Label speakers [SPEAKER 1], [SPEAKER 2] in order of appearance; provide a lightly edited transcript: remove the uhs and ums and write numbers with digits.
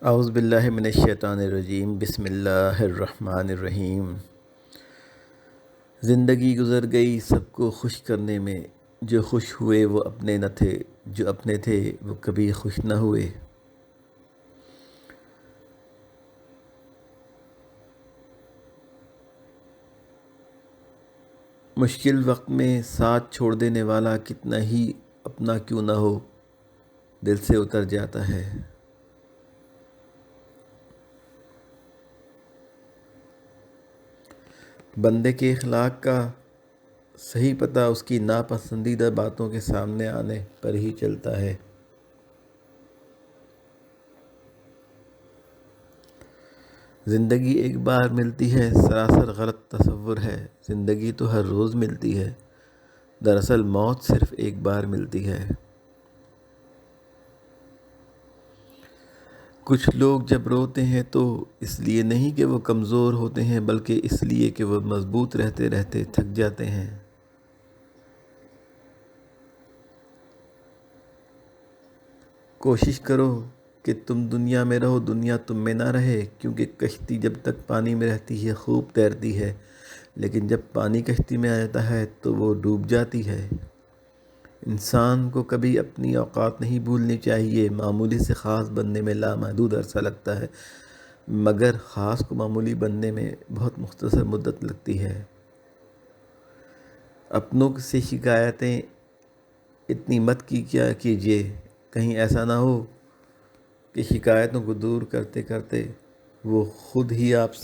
[SPEAKER 1] اعوذ باللہ من الشیطان الرجیم، بسم اللہ الرحمن الرحیم۔ زندگی گزر گئی سب کو خوش کرنے میں، جو خوش ہوئے وہ اپنے نہ تھے، جو اپنے تھے وہ کبھی خوش نہ ہوئے۔ مشکل وقت میں ساتھ چھوڑ دینے والا کتنا ہی اپنا کیوں نہ ہو، دل سے اتر جاتا ہے۔ بندے کے اخلاق کا صحیح پتہ اس کی ناپسندیدہ باتوں کے سامنے آنے پر ہی چلتا ہے۔ زندگی ایک بار ملتی ہے، سراسر غلط تصور ہے۔ زندگی تو ہر روز ملتی ہے، دراصل موت صرف ایک بار ملتی ہے۔ کچھ لوگ جب روتے ہیں تو اس لیے نہیں کہ وہ کمزور ہوتے ہیں، بلکہ اس لیے کہ وہ مضبوط رہتے رہتے تھک جاتے ہیں۔ کوشش کرو کہ تم دنیا میں رہو، دنیا تم میں نہ رہے، کیونکہ کشتی جب تک پانی میں رہتی ہے خوب تیرتی ہے، لیکن جب پانی کشتی میں آ جاتا ہے تو وہ ڈوب جاتی ہے۔ انسان کو کبھی اپنی اوقات نہیں بھولنی چاہیے۔ معمولی سے خاص بننے میں لامحدود عرصہ لگتا ہے، مگر خاص کو معمولی بننے میں بہت مختصر مدت لگتی ہے۔ اپنوں سے شکایتیں اتنی مت کیا کیجیے، کہیں ایسا نہ ہو کہ شکایتوں کو دور کرتے کرتے وہ خود ہی آپ سے